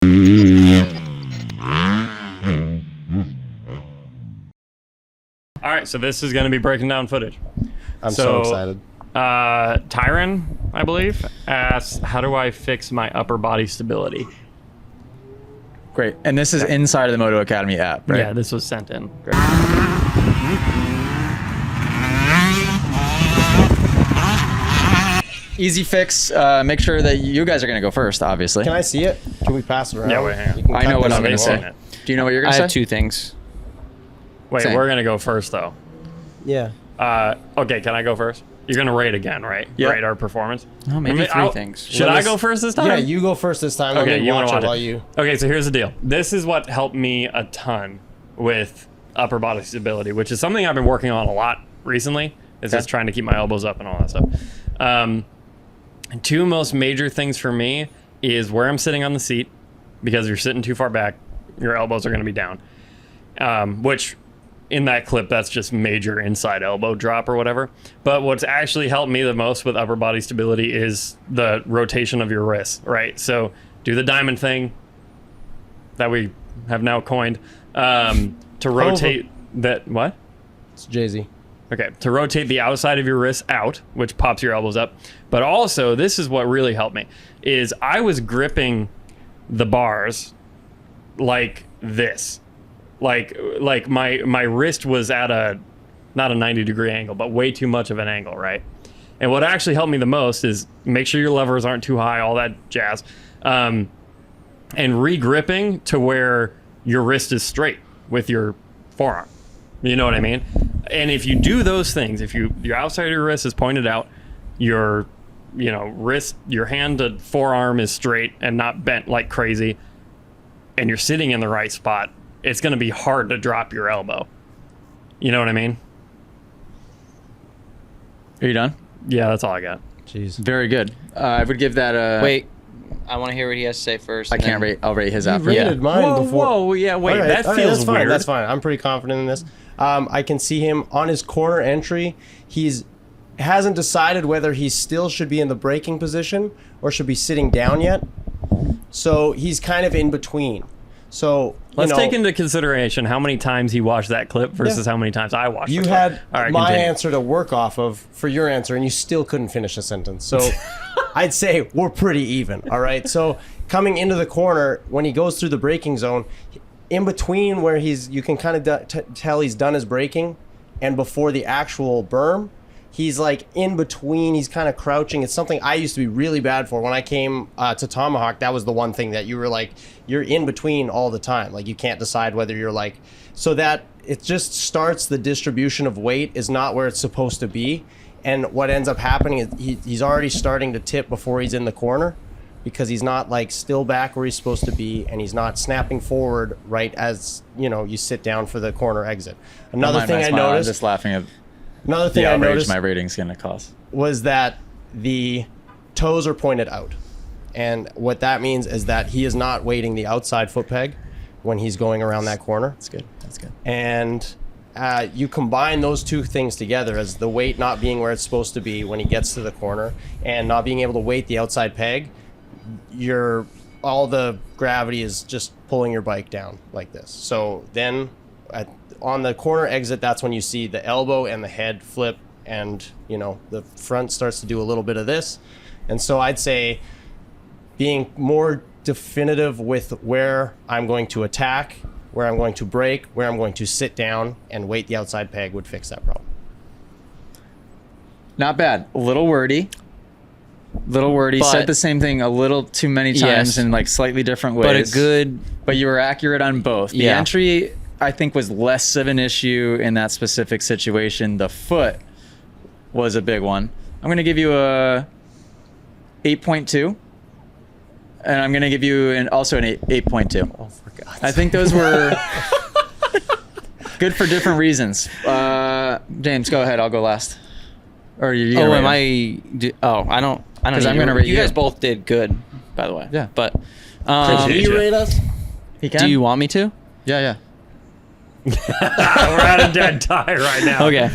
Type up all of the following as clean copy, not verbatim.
All right, so this is going to be breaking down footage. I'm so excited. Tyron, I believe, asks, how do I fix my upper body stability? Great. And this is inside of the Moto Academy app, right? Yeah, this was sent in. Great. Easy fix. Make sure that you guys are going to go first, obviously. Can I see it? Can we pass it around? Yeah, wait, hang on. You can I know cut what this I'm going to anymore. say. Do you know what you're going to say? I have two things. Wait, Same. we're going to go first, though. Yeah. Okay, can I go first? You're going to rate again, right? Yeah. Rate our performance? Oh, maybe I mean, three things. Should I go first this time? Yeah, you go first this time. Okay, Let me you want watch to it watch while it. you. Okay, so here's the deal. This is what helped me a ton with upper body stability, which is something I've been working on a lot recently. Is just trying to keep my elbows up and all that stuff. Two most major things for me is where I'm sitting on the seat, because if you're sitting too far back, your elbows are going to be down. Which in that clip, that's just major inside elbow drop or whatever. But what's actually helped me the most with upper body stability is the rotation of your wrist, right? So do the diamond thing that we have now coined to rotate that. What? It's Jay-Z. Okay, to rotate the outside of your wrist out, which pops your elbows up. But also, this is what really helped me, is I was gripping the bars like this. Like my wrist was at not a 90-degree angle, but way too much of an angle, right? And what actually helped me the most is make sure your levers aren't too high, all that jazz. And re-gripping to where your wrist is straight with your forearm. You know what I mean? And if you do those things, if your outside of your wrist is pointed out, your wrist, your hand to forearm is straight and not bent like crazy, and you're sitting in the right spot, it's going to be hard to drop your elbow. You know what I mean? Are you done? Yeah, that's all I got. Jeez. Very good. I would give that a... Wait, I want to hear what he has to say first. I can't rate. I'll rate his after. You rated mine before. Whoa, yeah, wait, All right, that all right, feels that's fine, weird. That's fine. I'm pretty confident in this. I can see him on his corner entry. Hasn't decided whether he still should be in the braking position or should be sitting down yet. So he's kind of in between. So Let's take into consideration how many times he watched that clip versus how many times I watched you the had clip. All right, my continue. answer to work off of for your answer, and you still couldn't finish a sentence. So I'd say we're pretty even. All right. So coming into the corner, when he goes through the braking zone, in between where you can kind of tell he's done his braking, and before the actual berm, he's like in between. He's kind of crouching. It's something I used to be really bad for. When I came to Tomahawk, that was the one thing that you were like, you're in between all the time. Like you can't decide whether you're like, so that it just starts the distribution of weight is not where it's supposed to be. And what ends up happening is he's already starting to tip before he's in the corner, because he's not like still back where he's supposed to be, and he's not snapping forward right as you sit down for the corner exit. Another thing I noticed, I'm just laughing at another thing the I outrage noticed my rating's going to cause. was that the toes are pointed out. And what that means is that he is not weighting the outside foot peg when he's going around that corner. That's good. That's good. And you combine those two things together, as the weight not being where it's supposed to be when he gets to the corner and not being able to weight the outside peg, all the gravity is just pulling your bike down like this. So then on the corner exit, that's when you see the elbow and the head flip, and the front starts to do a little bit of this. And so I'd say being more definitive with where I'm going to attack, where I'm going to brake, where I'm going to sit down and weight the outside peg would fix that problem. Not bad. A little wordy. Said the same thing a little too many times in like slightly different ways. But you were accurate on both. The entry, I think, was less of an issue in that specific situation. The foot was a big one. I'm going to give you a 8.2. And I'm going to give you also an 8.2. Oh, for God's sake. I think those were good for different reasons. James, go ahead. I'll go last. Or you Oh, rate am him? I don't. Because I'm going to rate you. You guys both did good, by the way. Yeah. But Can you rate us? He can? do you want me to? Yeah. We're at a dead tie right now. Okay.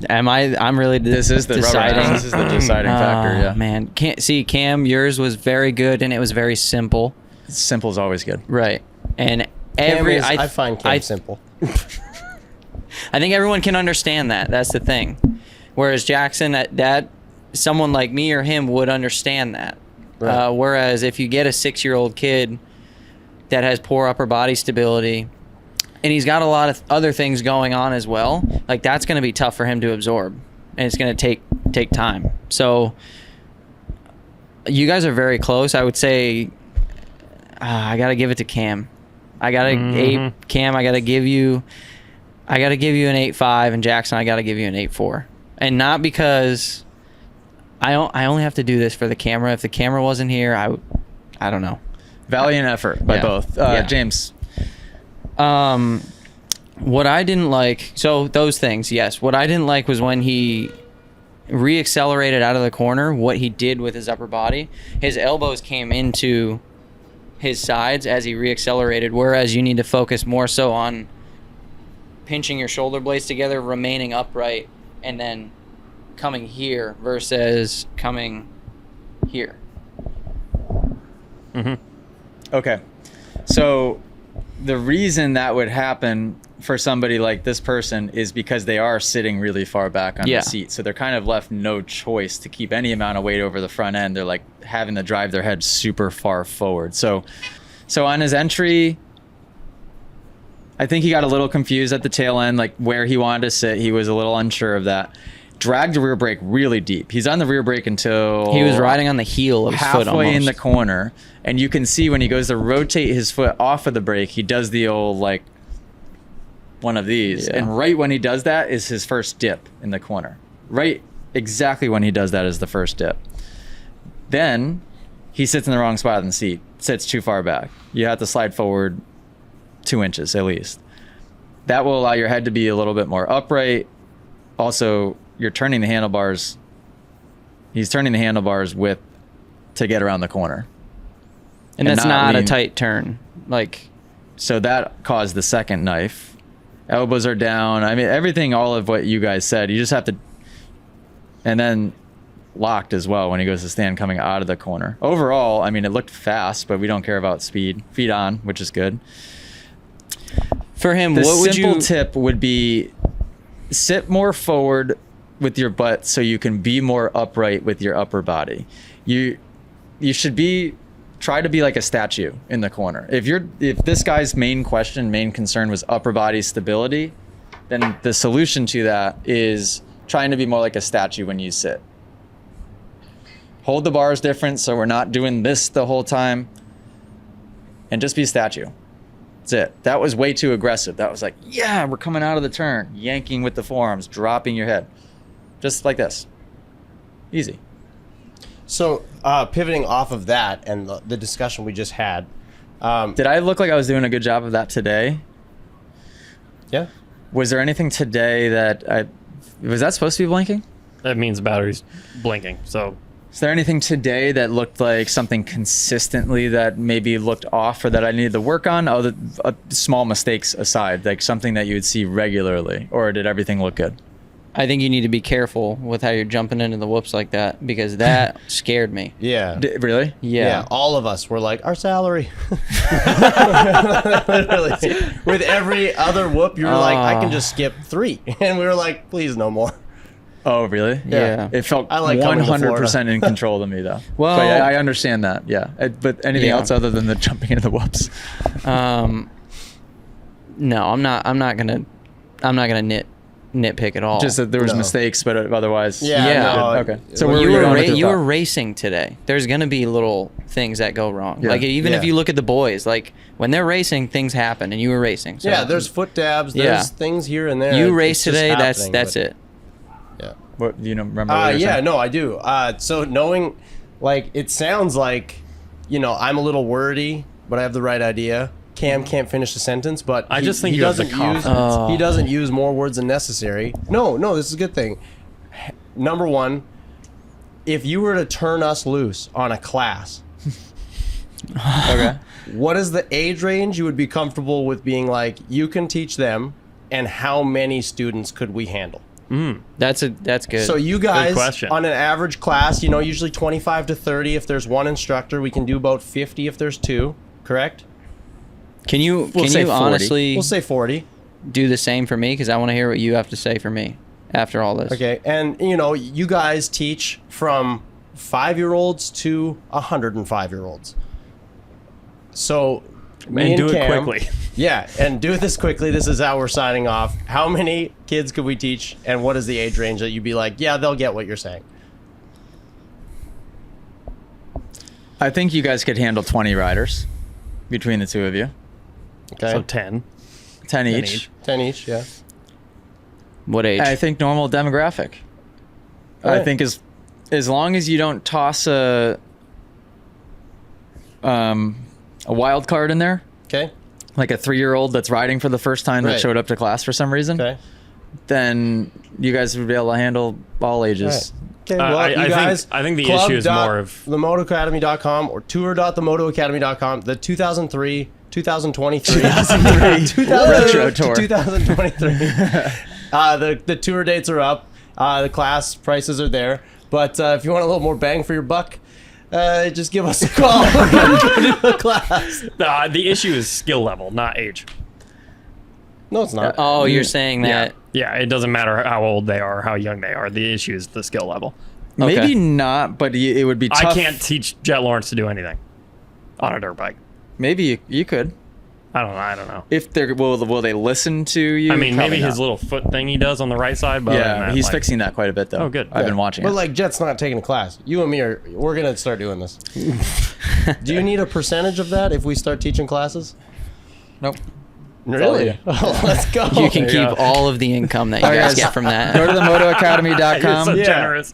I'm really This is the deciding. rubber. This is the deciding factor. Yeah. Man, Cam, yours was very good and it was very simple. Simple is always good. Right. And I find Cam simple. I think everyone can understand that. That's the thing. Whereas Jackson, that someone like me or him would understand that. Right. Whereas if you get a 6-year-old kid that has poor upper body stability, and he's got a lot of other things going on as well, like that's going to be tough for him to absorb, and it's going to take time. So you guys are very close. I would say I got to give it to Cam. I got to Cam. I got to give you an 8.5, and Jackson, I got to give you an 8.4, and not because I only have to do this for the camera. If the camera wasn't here, I don't know. Valiant effort by both. James. What I didn't like, so those things, yes. What I didn't like was when he reaccelerated out of the corner, what he did with his upper body. His elbows came into his sides as he reaccelerated, whereas you need to focus more so on pinching your shoulder blades together, remaining upright, and then coming here versus coming here. Okay. So the reason that would happen for somebody like this person is because they are sitting really far back on the seat. So they're kind of left no choice to keep any amount of weight over the front end. They're like having to drive their head super far forward. So on his entry, I think he got a little confused at the tail end, like where he wanted to sit. He was a little unsure of that. Dragged the rear brake really deep. He's on the rear brake until he was riding on the heel of his foot almost. Halfway in the corner, and you can see when he goes to rotate his foot off of the brake, he does the old like one of these, and right when he does that is his first dip in the corner. Right, exactly when he does that is the first dip. Then he sits in the wrong spot in the seat, sits too far back. You have to slide forward 2 inches at least. That will allow your head to be a little bit more upright. Also, you're turning the handlebars. He's turning the handlebars to get around the corner. And that's not a tight turn. So that caused the second knife. Elbows are down. I mean, everything, all of what you guys said, you just have to, and then locked as well when he goes to stand coming out of the corner. Overall, I mean, it looked fast, but we don't care about speed. Feet on, which is good. For him, the what would simple tip would be sit more forward with your butt so you can be more upright with your upper body. You should try to be like a statue in the corner. If this guy's main concern was upper body stability, then the solution to that is trying to be more like a statue when you sit. Hold the bars different so we're not doing this the whole time, and just be a statue. That's it. That was way too aggressive. That was like, yeah, we're coming out of the turn, yanking with the forearms, dropping your head. Just like this. Easy. So pivoting off of that and the discussion we just had. Did I look like I was doing a good job of that today? Yeah. Was there anything today was that supposed to be blinking? That means battery's blinking. So is there anything today that looked like something consistently that maybe looked off or that I needed to work on? Small mistakes aside, like something that you would see regularly, or did everything look good? I think you need to be careful with how you're jumping into the whoops like that, because that scared me. Yeah. Really? Yeah. All of us were like, our salary. Literally. With every other whoop, you were like, I can just skip 3. And we were like, please, no more. Oh, really? Yeah. It felt I like 100% in control to me, though. Well, but yeah, I understand that. Yeah. But anything else other than the jumping into the whoops? No, I'm not gonna nitpick at all. Just that there was mistakes, but otherwise. Yeah. Okay. So you were racing today. There's gonna be little things that go wrong. Yeah. Like even if you look at the boys, like when they're racing, things happen, and you were racing. So. Yeah. There's foot dabs. There's things here and there. You race today. That's it. Yeah. What do you remember? What you were saying? No, I do. So knowing, like, it sounds like, I'm a little wordy, but I have the right idea. Cam can't finish the sentence, but I just think he doesn't use. He doesn't use more words than necessary. No, this is a good thing. Number one, if you were to turn us loose on a class, Okay. what is the age range you would be comfortable with being like, you can teach them, and how many students could we handle? That's good. So you guys, question. on an average class, usually 25 to 30 if there's one instructor. We can do about 50 if there's 2. correct? Can you say 40. honestly We'll say 40. do the same for me? Because I want to hear what you have to say for me after all this. Okay, and you guys teach from 5-year-olds to 105-year-olds. So, me And do it Cam- quickly. Yeah, and do this quickly. This is how we're signing off. How many kids could we teach, and what is the age range that you'd be like, yeah, they'll get what you're saying? I think you guys could handle 20 riders between the two of you. Okay, So 10. 10 10 each. each. 10 each, yeah. What age? I think normal demographic. I Alright. think as long as you don't toss a wild card in there, Okay, like a 3-year-old that's riding for the first time that Right. showed up to class for some reason, okay. then you guys would be able to handle all ages. Okay, well, I think the issue is more of themotoacademy.com or tour.themotoacademy.com. The 2003, 2023, Retro tour. 2023. The tour dates are up. The class prices are there. But if you want a little more bang for your buck, just give us a call. Go to class. the issue is skill level, not age. No, it's not. oh, you're saying that. Yeah, it doesn't matter how old they are or how young they are. The issue is the skill level. Okay. Maybe not, but it would be tough. I can't teach Jet Lawrence to do anything on a dirt bike. Maybe you could. I don't know. If they're will they listen to you? I mean, Probably maybe his not. little foot thing he does on the right side. But other than Yeah, that, he's like, fixing that quite a bit though. Oh, good. I've been Yeah. watching But it. like Jet's not taking a class. You and me we're gonna start doing this. Do you need a percentage of that if we start teaching classes? Nope. Really? Oh, let's go. You can There you keep go. all of the income that you guys get from Go that. to You're themotoacademy.com. so Yeah. generous.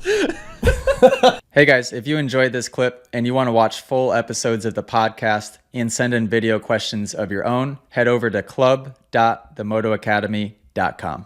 Hey guys, if you enjoyed this clip and you want to watch full episodes of the podcast and send in video questions of your own, head over to club.themotoacademy.com.